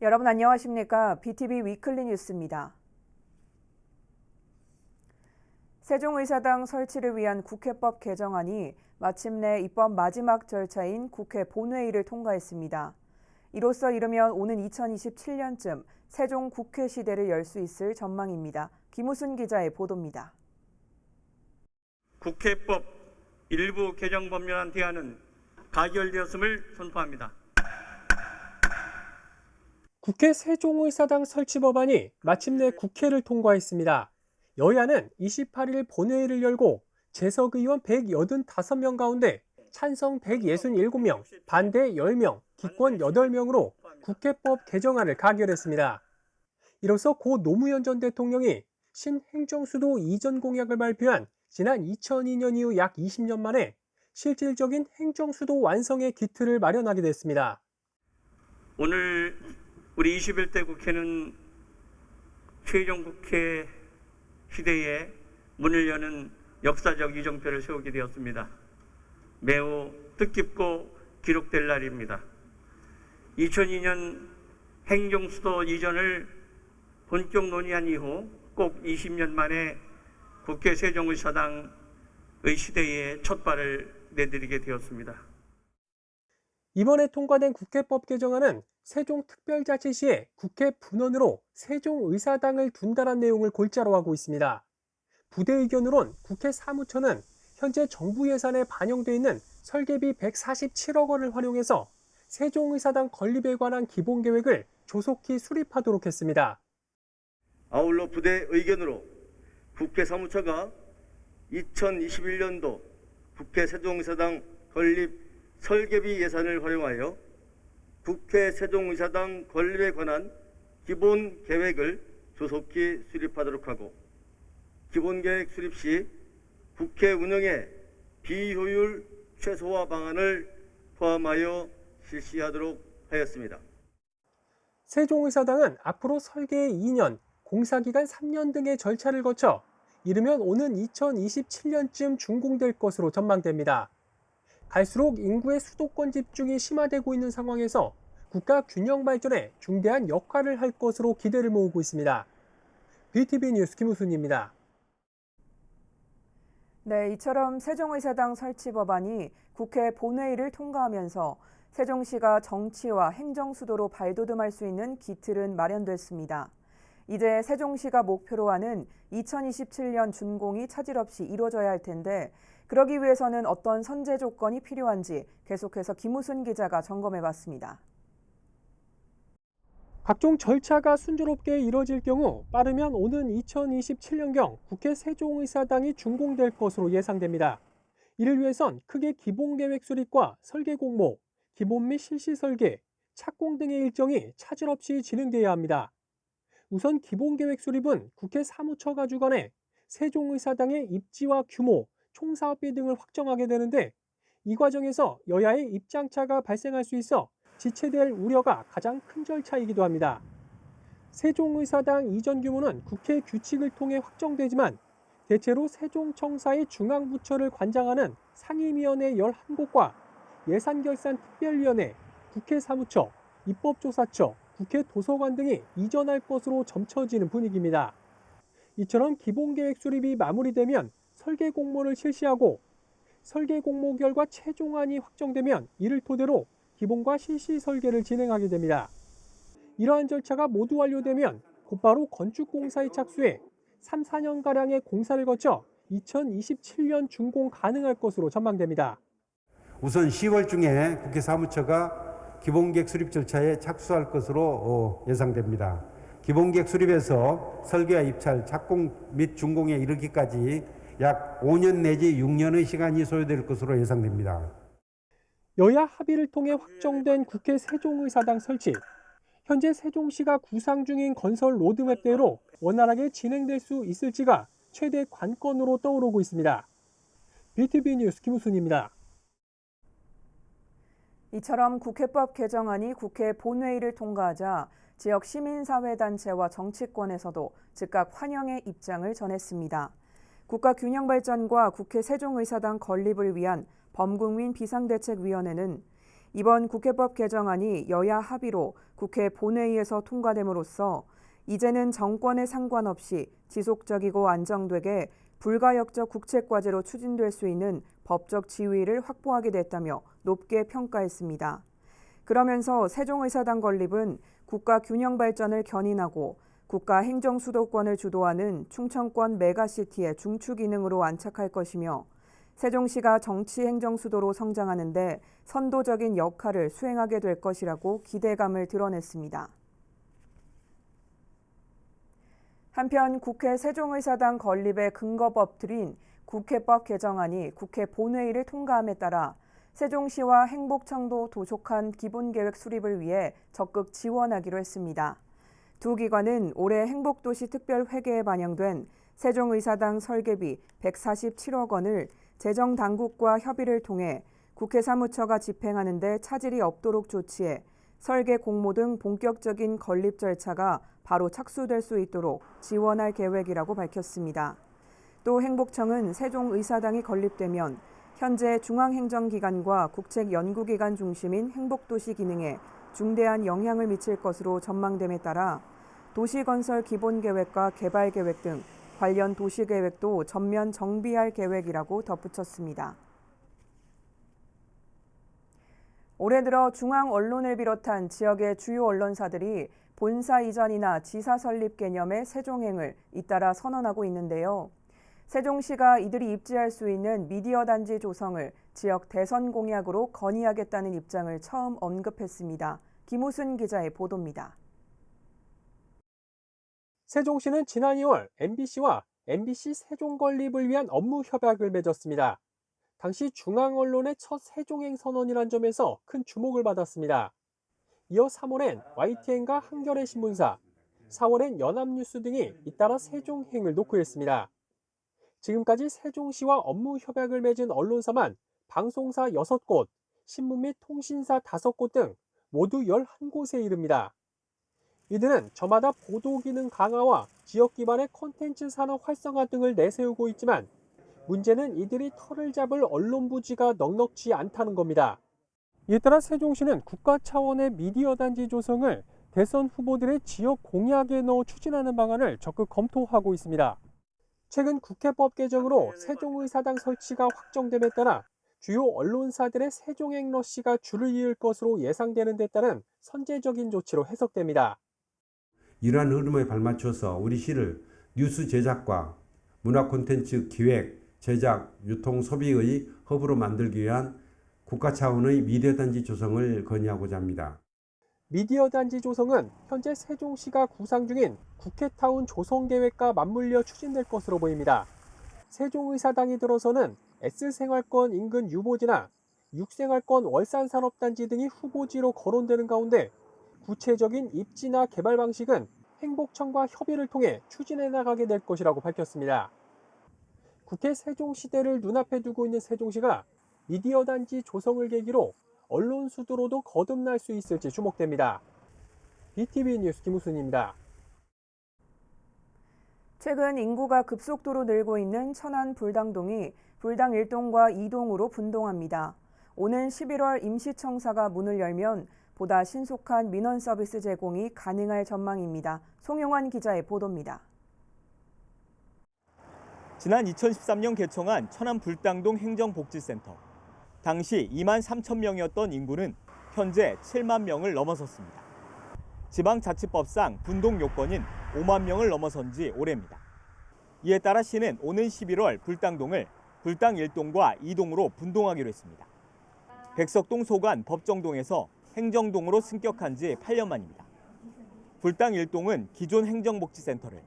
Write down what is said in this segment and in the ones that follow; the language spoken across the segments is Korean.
여러분 안녕하십니까? BTV 위클리 뉴스입니다. 세종의사당 설치를 위한 국회법 개정안이 마침내 입법 마지막 절차인 국회 본회의를 통과했습니다. 이로써 이르면 오는 2027년쯤 세종 국회 시대를 열 수 있을 전망입니다. 김우순 기자의 보도입니다. 국회법 일부 개정 법률안 대안은 가결되었음을 선포합니다. 국회 세종의사당 설치 법안이 마침내 국회를 통과했습니다. 여야는 28일 본회의를 열고 재석 의원 185명 가운데 찬성 167명, 반대 10명, 기권 8명으로 국회법 개정안을 가결했습니다. 이로써 고 노무현 전 대통령이 신행정수도 이전 공약을 발표한 지난 2002년 이후 약 20년 만에 실질적인 행정수도 완성의 기틀을 마련하게 됐습니다. 오늘 우리 21대 국회는 최종 국회 시대에 문을 여는 역사적 이정표를 세우게 되었습니다. 매우 뜻깊고 기록될 날입니다. 2002년 행정수도 이전을 본격 논의한 이후 꼭 20년 만에 국회 세종의사당의 시대에 첫 발을 내디디게 되었습니다. 이번에 통과된 국회법 개정안은 세종특별자치시에 국회 분원으로 세종의사당을 둔다는 내용을 골자로 하고 있습니다. 부대 의견으론 국회 사무처는 현재 정부 예산에 반영돼 있는 설계비 147억 원을 활용해서 세종의사당 건립에 관한 기본계획을 조속히 수립하도록 했습니다. 아울러 부대 의견으로 국회 사무처가 2021년도 국회 세종의사당 건립 설계비 예산을 활용하여 국회 세종의사당 건립에 관한 기본 계획을 조속히 수립하도록 하고, 기본 계획 수립 시 국회 운영의 비효율 최소화 방안을 포함하여 실시하도록 하였습니다. 세종의사당은 앞으로 설계 2년, 공사기간 3년 등의 절차를 거쳐 이르면 오는 2027년쯤 준공될 것으로 전망됩니다. 갈수록 인구의 수도권 집중이 심화되고 있는 상황에서 국가 균형 발전에 중대한 역할을 할 것으로 기대를 모으고 있습니다. BTV 뉴스 김우순입니다. 네, 이처럼 세종의사당 설치 법안이 국회 본회의를 통과하면서 세종시가 정치와 행정수도로 발돋움할 수 있는 기틀은 마련됐습니다. 이제 세종시가 목표로 하는 2027년 준공이 차질 없이 이루어져야 할 텐데 그러기 위해서는 어떤 선제 조건이 필요한지 계속해서 김우순 기자가 점검해봤습니다. 각종 절차가 순조롭게 이뤄질 경우 빠르면 오는 2027년경 국회 세종의사당이 준공될 것으로 예상됩니다. 이를 위해선 크게 기본계획 수립과 설계 공모, 기본 및 실시 설계, 착공 등의 일정이 차질 없이 진행돼야 합니다. 우선 기본계획 수립은 국회 사무처가 주관해 세종의사당의 입지와 규모, 총사업비 등을 확정하게 되는데 이 과정에서 여야의 입장차가 발생할 수 있어 지체될 우려가 가장 큰 절차이기도 합니다. 세종의사당 이전 규모는 국회 규칙을 통해 확정되지만 대체로 세종청사의 중앙부처를 관장하는 상임위원회 11곳과 예산결산특별위원회, 국회 사무처, 입법조사처, 국회 도서관 등이 이전할 것으로 점쳐지는 분위기입니다. 이처럼 기본계획 수립이 마무리되면 설계 공모를 실시하고 설계 공모 결과 최종안이 확정되면 이를 토대로 기본과 실시 설계를 진행하게 됩니다. 이러한 절차가 모두 완료되면 곧바로 건축공사에 착수해 3, 4년가량의 공사를 거쳐 2027년 준공 가능할 것으로 전망됩니다. 우선 10월 중에 국회 사무처가 기본계획 수립 절차에 착수할 것으로 예상됩니다. 기본계획 수립에서 설계와 입찰, 착공 및 준공에 이르기까지 약 5년 내지 6년의 시간이 소요될 것으로 예상됩니다. 여야 합의를 통해 확정된 국회 세종의사당 설치. 현재 세종시가 구상 중인 건설 로드맵대로 원활하게 진행될 수 있을지가 최대 관건으로 떠오르고 있습니다. BTV 뉴스 김우순입니다. 이처럼 국회법 개정안이 국회 본회의를 통과하자 지역 시민사회단체와 정치권에서도 즉각 환영의 입장을 전했습니다. 국가균형발전과 국회 세종의사당 건립을 위한 범국민 비상대책위원회는 이번 국회법 개정안이 여야 합의로 국회 본회의에서 통과됨으로써 이제는 정권에 상관없이 지속적이고 안정되게 불가역적 국책과제로 추진될 수 있는 법적 지위를 확보하게 됐다며 높게 평가했습니다. 그러면서 세종의사당 건립은 국가 균형 발전을 견인하고 국가 행정 수도권을 주도하는 충청권 메가시티의 중추 기능으로 안착할 것이며 세종시가 정치 행정 수도로 성장하는 데 선도적인 역할을 수행하게 될 것이라고 기대감을 드러냈습니다. 한편 국회 세종의사당 건립의 근거법들인 국회법 개정안이 국회 본회의를 통과함에 따라 세종시와 행복청도 도촉한 기본계획 수립을 위해 적극 지원하기로 했습니다. 두 기관은 올해 행복도시 특별회계에 반영된 세종의사당 설계비 147억 원을 재정당국과 협의를 통해 국회 사무처가 집행하는 데 차질이 없도록 조치해 설계 공모 등 본격적인 건립 절차가 바로 착수될 수 있도록 지원할 계획이라고 밝혔습니다. 또 행복청은 세종의사당이 건립되면 현재 중앙행정기관과 국책연구기관 중심인 행복도시 기능에 중대한 영향을 미칠 것으로 전망됨에 따라 도시건설 기본계획과 개발계획 등 관련 도시계획도 전면 정비할 계획이라고 덧붙였습니다. 올해 들어 중앙 언론을 비롯한 지역의 주요 언론사들이 본사 이전이나 지사 설립 개념의 세종행을 잇따라 선언하고 있는데요. 세종시가 이들이 입지할 수 있는 미디어 단지 조성을 지역 대선 공약으로 건의하겠다는 입장을 처음 언급했습니다. 김우순 기자의 보도입니다. 세종시는 지난 2월 MBC와 MBC 세종 건립을 위한 업무 협약을 맺었습니다. 당시 중앙 언론의 첫 세종행 선언이란 점에서 큰 주목을 받았습니다. 이어 3월엔 YTN과 한겨레 신문사, 4월엔 연합뉴스 등이 잇따라 세종행을 노크했습니다. 지금까지 세종시와 업무 협약을 맺은 언론사만 방송사 6곳, 신문 및 통신사 5곳 등 모두 11곳에 이릅니다. 이들은 저마다 보도 기능 강화와 지역 기반의 콘텐츠 산업 활성화 등을 내세우고 있지만 문제는 이들이 털을 잡을 언론 부지가 넉넉지 않다는 겁니다. 이에 따라 세종시는 국가 차원의 미디어 단지 조성을 대선 후보들의 지역 공약에 넣어 추진하는 방안을 적극 검토하고 있습니다. 최근 국회법 개정으로 세종의사당 설치가 확정됨에 따라 주요 언론사들의 세종행 러시가 줄을 이을 것으로 예상되는 데 따른 선제적인 조치로 해석됩니다. 이러한 흐름에 발맞춰서 우리 시를 뉴스 제작과 문화 콘텐츠 기획, 제작, 유통, 소비의 허브로 만들기 위한 국가 차원의 미디어 단지 조성을 건의하고자 합니다. 미디어 단지 조성은 현재 세종시가 구상 중인 국회타운 조성 계획과 맞물려 추진될 것으로 보입니다. 세종의사당이 들어서는 S생활권 인근 유보지나 6생활권 월산산업단지 등이 후보지로 거론되는 가운데 구체적인 입지나 개발 방식은 행복청과 협의를 통해 추진해 나가게 될 것이라고 밝혔습니다. 국회 세종시대를 눈앞에 두고 있는 세종시가 미디어 단지 조성을 계기로 언론 수도로도 거듭날 수 있을지 주목됩니다. BTV 뉴스 김우순입니다. 최근 인구가 급속도로 늘고 있는 천안 불당동이 불당 1동과 2동으로 분동합니다. 오는 11월 임시청사가 문을 열면 보다 신속한 민원 서비스 제공이 가능할 전망입니다. 송용환 기자의 보도입니다. 지난 2013년 개청한 천안 불당동 행정복지센터. 당시 2만 3천 명이었던 인구는 현재 7만 명을 넘어섰습니다. 지방자치법상 분동 요건인 5만 명을 넘어선 지 올해입니다. 이에 따라 시는 오는 11월 불당동을 불당 1동과 2동으로 분동하기로 했습니다. 백석동 소관 법정동에서 행정동으로 승격한 지 8년 만입니다. 불당 1동은 기존 행정복지센터를,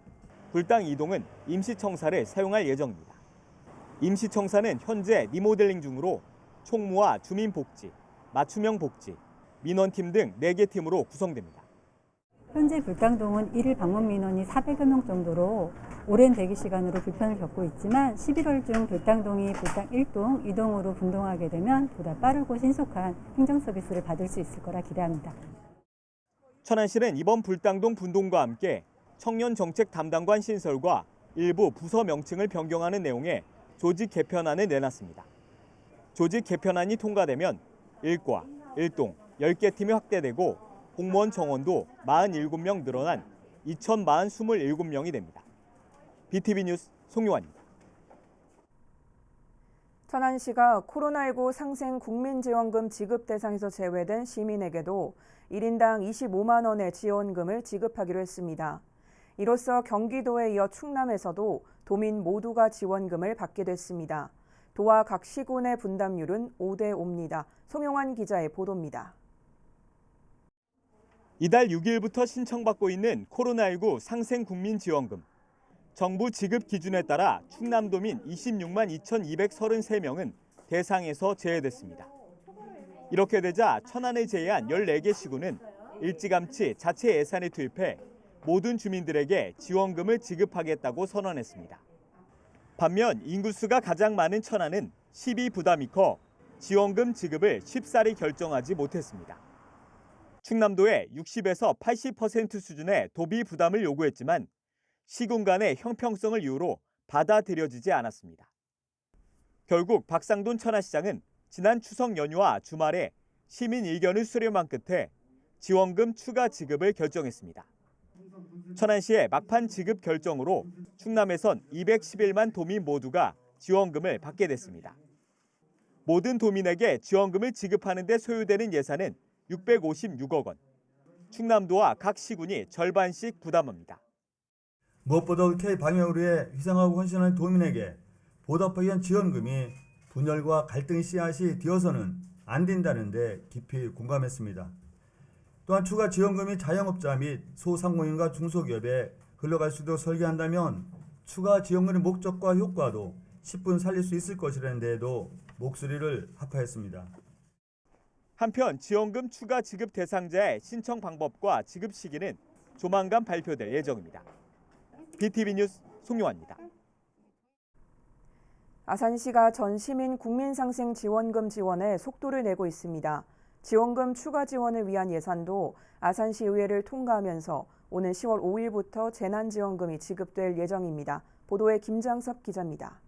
불당 2동은 임시청사를 사용할 예정입니다. 임시청사는 현재 리모델링 중으로 총무와 주민복지, 맞춤형 복지, 민원팀 등 4개 팀으로 구성됩니다. 현재 불당동은 1일 방문 민원이 400여 명 정도로 오랜 대기 시간으로 불편을 겪고 있지만 11월 중 불당동이 불당 1동, 2동으로 분동하게 되면 보다 빠르고 신속한 행정 서비스를 받을 수 있을 거라 기대합니다. 천안시는 이번 불당동 분동과 함께 청년 정책 담당관 신설과 일부 부서 명칭을 변경하는 내용의 조직 개편안을 내놨습니다. 조직 개편안이 통과되면 일과 1동 10개 팀이 확대되고 공무원 정원도 47명 늘어난 2,027명이 됩니다. BTV 뉴스 송용환입니다. 천안시가 코로나19 상생 국민지원금 지급 대상에서 제외된 시민에게도 1인당 25만 원의 지원금을 지급하기로 했습니다. 이로써 경기도에 이어 충남에서도 도민 모두가 지원금을 받게 됐습니다. 도와 각 시군의 분담률은 5대5입니다. 송용환 기자의 보도입니다. 이달 6일부터 신청받고 있는 코로나19 상생 국민지원금. 정부 지급 기준에 따라 충남도민 26만 2,233명은 대상에서 제외됐습니다. 이렇게 되자 천안을 제외한 14개 시군은 일찌감치 자체 예산을 투입해 모든 주민들에게 지원금을 지급하겠다고 선언했습니다. 반면 인구수가 가장 많은 천안은 시비 부담이 커 지원금 지급을 쉽사리 결정하지 못했습니다. 충남도에 60에서 80% 수준의 도비 부담을 요구했지만 시군 간의 형평성을 이유로 받아들여지지 않았습니다. 결국 박상돈 천안시장은 지난 추석 연휴와 주말에 시민 의견을 수렴한 끝에 지원금 추가 지급을 결정했습니다. 천안시의 막판 지급 결정으로 충남에선 211만 도민 모두가 지원금을 받게 됐습니다. 모든 도민에게 지원금을 지급하는 데 소요되는 예산은 656억 원. 충남도와 각 시군이 절반씩 부담합니다. 무엇보다 K 방역을 위해 희생하고 헌신하는 도민에게 보답하기 위한 지원금이 분열과 갈등의 씨앗이 되어서는 안 된다는 데 깊이 공감했습니다. 또한 추가 지원금이 자영업자 및 소상공인과 중소기업에 흘러갈 수도 설계한다면 추가 지원금의 목적과 효과도 10분 살릴 수 있을 것이라는 데에도 목소리를 합하였습니다. 한편 지원금 추가 지급 대상자의 신청 방법과 지급 시기는 조만간 발표될 예정입니다. BTV 뉴스 송용환입니다. 아산시가 전 시민 국민상생 지원금 지원에 속도를 내고 있습니다. 지원금 추가 지원을 위한 예산도 아산시 의회를 통과하면서 오는 10월 5일부터 재난지원금이 지급될 예정입니다. 보도에 김장섭 기자입니다.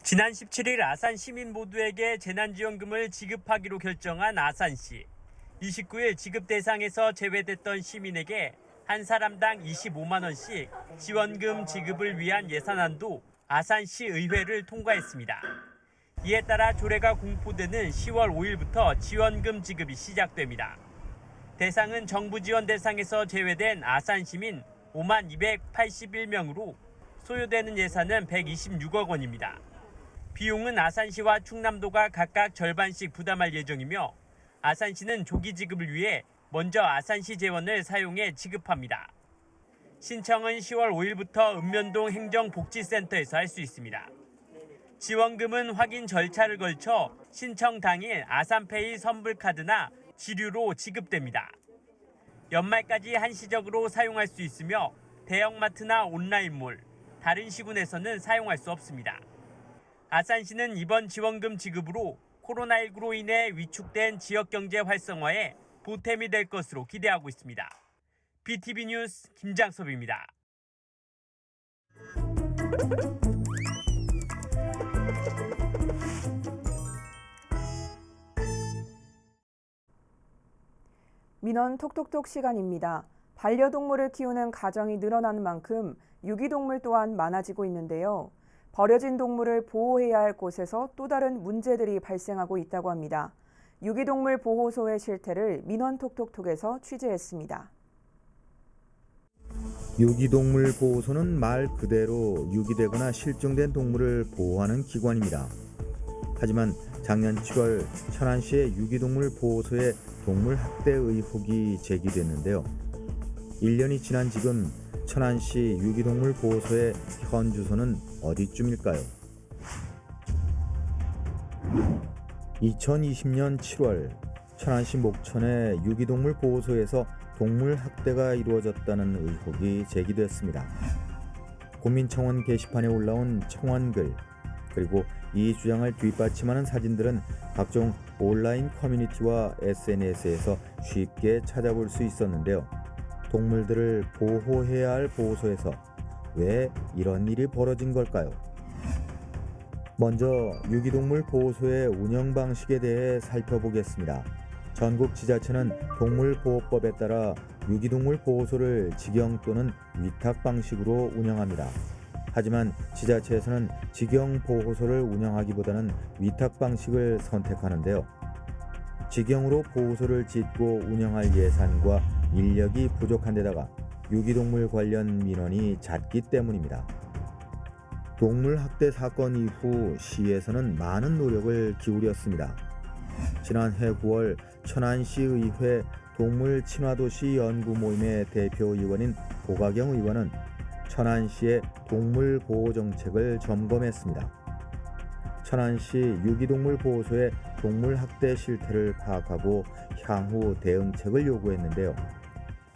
지난 17일 아산 시민 모두에게 재난지원금을 지급하기로 결정한 아산시. 29일 지급 대상에서 제외됐던 시민에게 한 사람당 25만 원씩 지원금 지급을 위한 예산안도 아산시 의회를 통과했습니다. 이에 따라 조례가 공포되는 10월 5일부터 지원금 지급이 시작됩니다. 대상은 정부 지원 대상에서 제외된 아산 시민 5만 281명으로 소요되는 예산은 126억 원입니다. 비용은 아산시와 충남도가 각각 절반씩 부담할 예정이며 아산시는 조기 지급을 위해 먼저 아산시 재원을 사용해 지급합니다. 신청은 10월 5일부터 읍면동 행정복지센터에서 할 수 있습니다. 지원금은 확인 절차를 걸쳐 신청 당일 아산페이 선불카드나 지류로 지급됩니다. 연말까지 한시적으로 사용할 수 있으며 대형마트나 온라인몰, 다른 시군에서는 사용할 수 없습니다. 아산시는 이번 지원금 지급으로 코로나19로 인해 위축된 지역경제 활성화에 보탬이 될 것으로 기대하고 있습니다. BTV 뉴스 김장섭입니다. 민원 톡톡톡 시간입니다. 반려동물을 키우는 가정이 늘어나는 만큼 유기동물 또한 많아지고 있는데요. 버려진 동물을 보호해야 할 곳에서 또 다른 문제들이 발생하고 있다고 합니다. 유기동물 보호소의 실태를 민원 톡톡톡에서 취재했습니다. 유기동물 보호소는 말 그대로 유기되거나 실종된 동물을 보호하는 기관입니다. 하지만 작년 7월 천안시의 유기동물 보호소에 동물 학대 의혹이 제기됐는데요. 1년이 지난 지금 천안시 유기동물 보호소의 현 주소는 어디쯤일까요? 2020년 7월 천안시 목천의 유기동물 보호소에서 동물 학대가 이루어졌다는 의혹이 제기됐습니다. 국민청원 게시판에 올라온 청원글 그리고 이 주장을 뒷받침하는 사진들은 각종 온라인 커뮤니티와 SNS에서 쉽게 찾아볼 수 있었는데요. 동물들을 보호해야 할 보호소에서 왜 이런 일이 벌어진 걸까요? 먼저 유기동물 보호소의 운영 방식에 대해 살펴보겠습니다. 전국 지자체는 동물보호법에 따라 유기동물 보호소를 직영 또는 위탁 방식으로 운영합니다. 하지만 지자체에서는 직영 보호소를 운영하기보다는 위탁 방식을 선택하는데요. 직영으로 보호소를 짓고 운영할 예산과 인력이 부족한 데다가 유기동물 관련 민원이 잦기 때문입니다. 동물 학대 사건 이후 시에서는 많은 노력을 기울였습니다. 지난해 9월 천안시의회 동물친화도시 연구모임의 대표 의원인 고가경 의원은 천안시의 동물보호정책을 점검했습니다. 천안시 유기동물 보호소의 동물학대 실태를 파악하고 향후 대응책을 요구했는데요.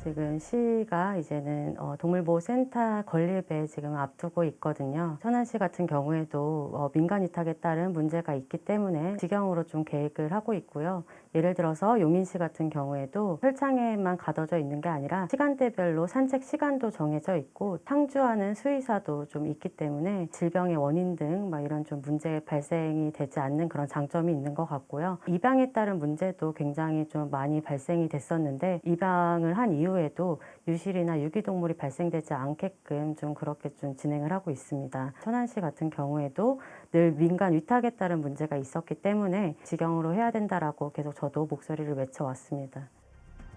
지금 시가 이제는 동물보호센터 건립에 지금 앞두고 있거든요. 천안시 같은 경우에도 민간 위탁에 따른 문제가 있기 때문에 직영으로 좀 계획을 하고 있고요. 예를 들어서 용인시 같은 경우에도 혈장에만 가둬져 있는 게 아니라 시간대별로 산책 시간도 정해져 있고 상주하는 수의사도 좀 있기 때문에 질병의 원인 등 이런 좀 문제 발생이 되지 않는 그런 장점이 있는 것 같고요. 입양에 따른 문제도 굉장히 좀 많이 발생이 됐었는데 입양을 한 이후에도 유실이나 유기동물이 발생되지 않게끔 좀 그렇게 좀 진행을 하고 있습니다. 천안시 같은 경우에도 늘 민간 위탁에 따른 문제가 있었기 때문에 직영으로 해야 된다라고 계속 저도 목소리를 외쳐왔습니다.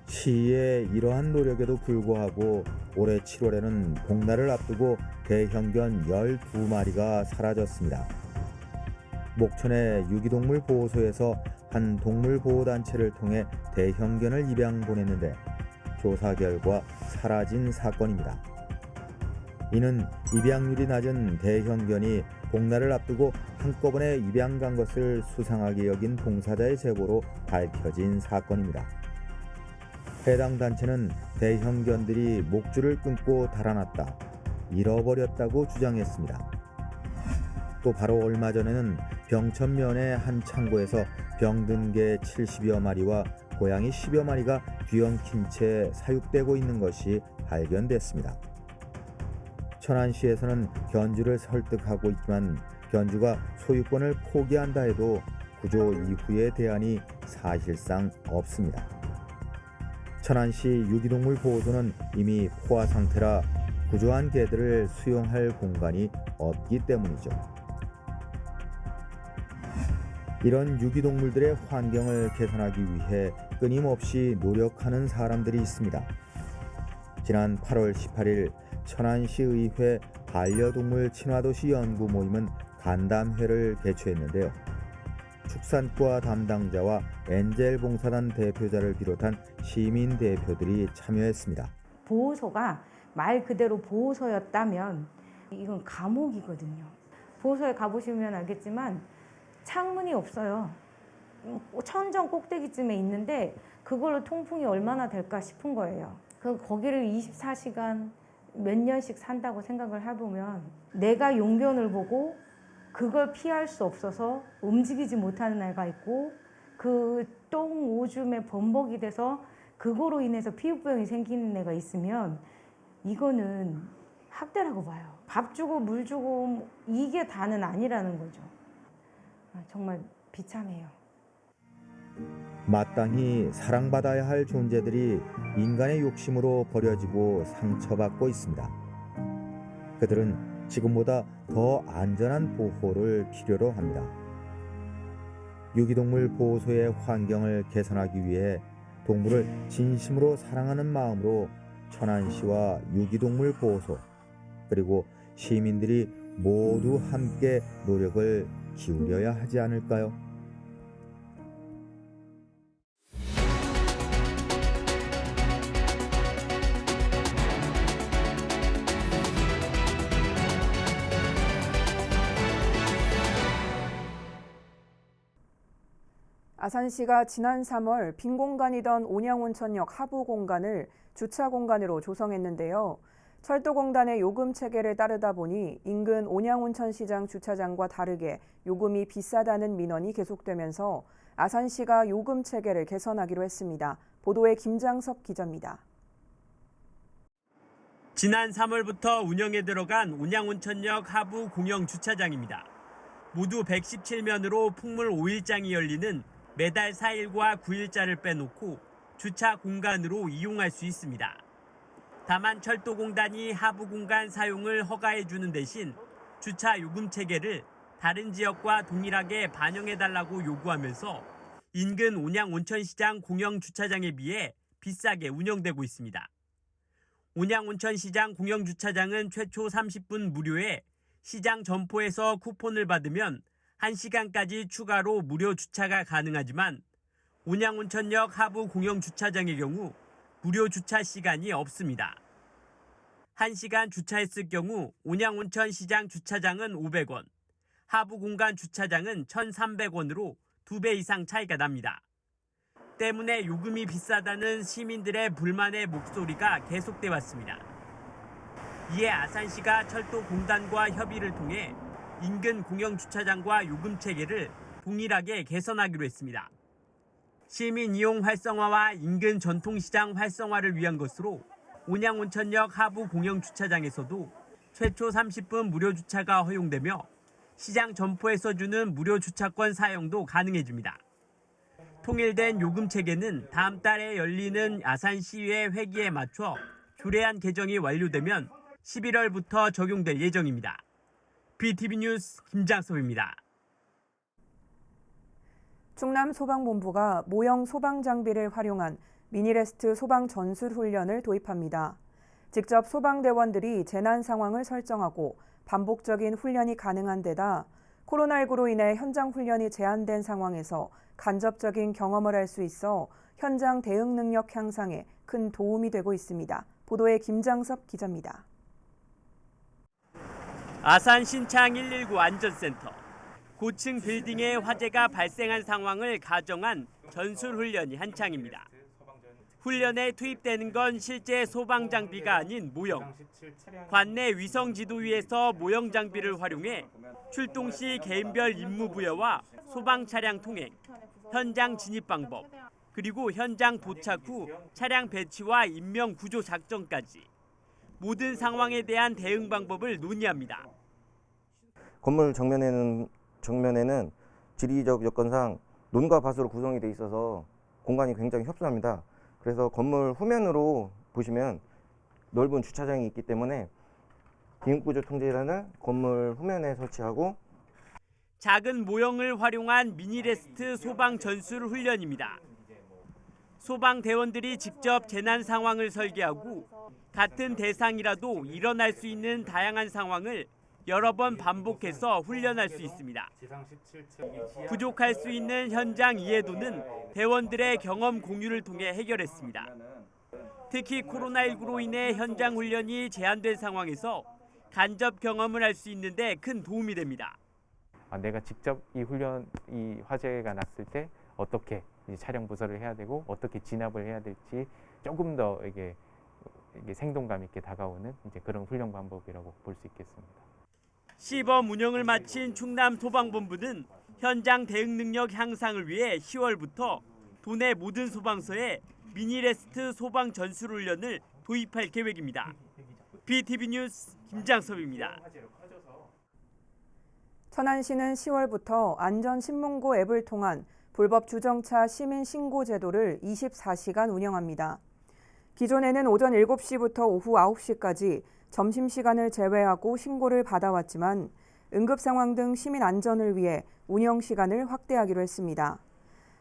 시의 이러한 노력에도 불구하고 올해 7월에는 복날을 앞두고 대형견 12마리가 사라졌습니다. 목천의 유기동물 보호소에서 한 동물보호단체를 통해 대형견을 입양 보냈는데 조사 결과 사라진 사건입니다. 이는 입양률이 낮은 대형견이 복날을 앞두고 한꺼번에 입양 간 것을 수상하게 여긴 봉사자의 제보로 밝혀진 사건입니다. 해당 단체는 대형견들이 목줄을 끊고 달아났다, 잃어버렸다고 주장했습니다. 또 바로 얼마 전에는 병천면의 한 창고에서 병든 개 70여 마리와 고양이 10여 마리가 뒤엉킨 채 사육되고 있는 것이 발견됐습니다. 천안시에서는 견주를 설득하고 있지만 견주가 소유권을 포기한다 해도 구조 이후의 대안이 사실상 없습니다. 천안시 유기동물 보호소는 이미 포화 상태라 구조한 개들을 수용할 공간이 없기 때문이죠. 이런 유기동물들의 환경을 개선하기 위해 끊임없이 노력하는 사람들이 있습니다. 지난 8월 18일 천안시의회 반려동물 친화도시 연구 모임은 간담회를 개최했는데요. 축산과 담당자와 엔젤 봉사단 대표자를 비롯한 시민 대표들이 참여했습니다. 보호소가 말 그대로 보호소였다면 이건 감옥이거든요. 보호소에 가보시면 알겠지만 창문이 없어요. 천정 꼭대기쯤에 있는데 그걸로 통풍이 얼마나 될까 싶은 거예요. 거기를 24시간 몇 년씩 산다고 생각을 해보면 내가 용변을 보고 그걸 피할 수 없어서 움직이지 못하는 애가 있고 그 똥 오줌에 범벅이 돼서 그거로 인해서 피부병이 생기는 애가 있으면 이거는 학대라고 봐요. 밥 주고 물 주고 이게 다는 아니라는 거죠. 정말 비참해요. 마땅히 사랑받아야 할 존재들이 인간의 욕심으로 버려지고 상처받고 있습니다. 그들은 지금보다 더 안전한 보호를 필요로 합니다. 유기동물 보호소의 환경을 개선하기 위해 동물을 진심으로 사랑하는 마음으로 천안시와 유기동물 보호소 그리고 시민들이 모두 함께 노력을 기울여야 하지 않을까요? 아산시가 지난 3월 빈 공간이던 온양온천역 하부 공간을 주차 공간으로 조성했는데요. 철도공단의 요금 체계를 따르다 보니 인근 온양온천시장 주차장과 다르게 요금이 비싸다는 민원이 계속되면서 아산시가 요금 체계를 개선하기로 했습니다. 보도에 김장섭 기자입니다. 지난 3월부터 운영에 들어간 온양온천역 하부 공영 주차장입니다. 모두 117면으로 풍물 5일장이 열리는 매달 4일과 9일자를 빼놓고 주차 공간으로 이용할 수 있습니다. 다만 철도공단이 하부 공간 사용을 허가해 주는 대신 주차 요금 체계를 다른 지역과 동일하게 반영해달라고 요구하면서 인근 온양온천시장 공영주차장에 비해 비싸게 운영되고 있습니다. 온양온천시장 공영주차장은 최초 30분 무료에 시장 점포에서 쿠폰을 받으면 1시간까지 추가로 무료 주차가 가능하지만 온양온천역 하부 공영주차장의 경우 무료 주차 시간이 없습니다. 1시간 주차했을 경우 온양온천 시장 주차장은 500원, 하부 공간 주차장은 1,300원으로 2배 이상 차이가 납니다. 때문에 요금이 비싸다는 시민들의 불만의 목소리가 계속돼 왔습니다. 이에 아산시가 철도공단과 협의를 통해 인근 공영주차장과 요금 체계를 동일하게 개선하기로 했습니다. 시민 이용 활성화와 인근 전통시장 활성화를 위한 것으로 온양온천역 하부 공영주차장에서도 최초 30분 무료 주차가 허용되며 시장 점포에서 주는 무료 주차권 사용도 가능해집니다. 통일된 요금 체계는 다음 달에 열리는 아산시의회 회기에 맞춰 조례안 개정이 완료되면 11월부터 적용될 예정입니다. BTV 뉴스 김장섭입니다. 충남소방본부가 모형 소방 장비를 활용한 미니레스트 소방 전술 훈련을 도입합니다. 직접 소방대원들이 재난 상황을 설정하고 반복적인 훈련이 가능한 데다 코로나19로 인해 현장 훈련이 제한된 상황에서 간접적인 경험을 할 수 있어 현장 대응 능력 향상에 큰 도움이 되고 있습니다. 보도에 김장섭 기자입니다. 아산 신창 119 안전센터. 고층 빌딩에 화재가 발생한 상황을 가정한 전술 훈련이 한창입니다. 훈련에 투입되는 건 실제 소방 장비가 아닌 모형. 관내 위성 지도 위에서 모형 장비를 활용해 출동 시 개인별 임무 부여와 소방 차량 통행, 현장 진입 방법, 그리고 현장 도착 후 차량 배치와 인명 구조 작전까지 모든 상황에 대한 대응 방법을 논의합니다. 건물 정면에는 지리적 여건상 논과 밭으로 구성이 돼 있어서 공간이 굉장히 협소합니다. 그래서 건물 후면으로 보시면 넓은 주차장이 있기 때문에 긴급구조 통제단을 건물 후면에 설치하고 작은 모형을 활용한 미니레스트 소방 전술 훈련입니다. 소방대원들이 직접 재난 상황을 설계하고 같은 대상이라도 일어날 수 있는 다양한 상황을 여러 번 반복해서 훈련할 수 있습니다. 부족할 수 있는 현장 이해도는 대원들의 경험 공유를 통해 해결했습니다. 특히 코로나19로 인해 현장 훈련이 제한된 상황에서 간접 경험을 할 수 있는데 큰 도움이 됩니다. 내가 직접 이 화재가 났을 때 어떻게 촬영 부서를 해야 되고 어떻게 진압을 해야 될지 조금 더 이게 생동감 있게 다가오는 그런 훈련 방법이라고 볼 수 있겠습니다. 시범 운영을 마친 충남소방본부는 현장 대응 능력 향상을 위해 10월부터 도내 모든 소방서에 미니레스트 소방 전술 훈련을 도입할 계획입니다. BTV 뉴스 김장섭입니다. 천안시는 10월부터 안전신문고 앱을 통한 불법 주정차 시민 신고 제도를 24시간 운영합니다. 기존에는 오전 7시부터 오후 9시까지 점심시간을 제외하고 신고를 받아왔지만 응급상황 등 시민 안전을 위해 운영 시간을 확대하기로 했습니다.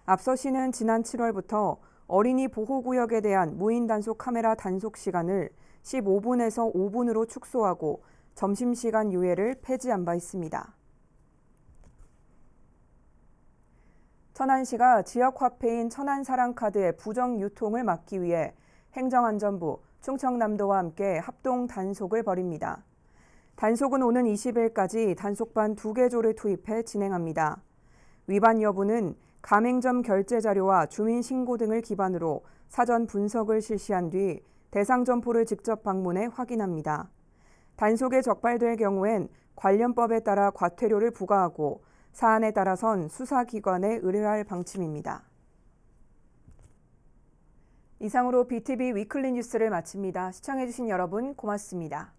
앞서 시는 지난 7월부터 어린이 보호구역에 대한 무인 단속 카메라 단속 시간을 15분에서 5분으로 축소하고 점심시간 유예를 폐지한 바 있습니다. 천안시가 지역화폐인 천안사랑카드의 부정 유통을 막기 위해 행정안전부, 충청남도와 함께 합동 단속을 벌입니다. 단속은 오는 20일까지 단속반 2개 조를 투입해 진행합니다. 위반 여부는 가맹점 결제 자료와 주민 신고 등을 기반으로 사전 분석을 실시한 뒤 대상 점포를 직접 방문해 확인합니다. 단속에 적발될 경우엔 관련법에 따라 과태료를 부과하고 사안에 따라선 수사기관에 의뢰할 방침입니다. 이상으로 BTV 위클리 뉴스를 마칩니다. 시청해주신 여러분 고맙습니다.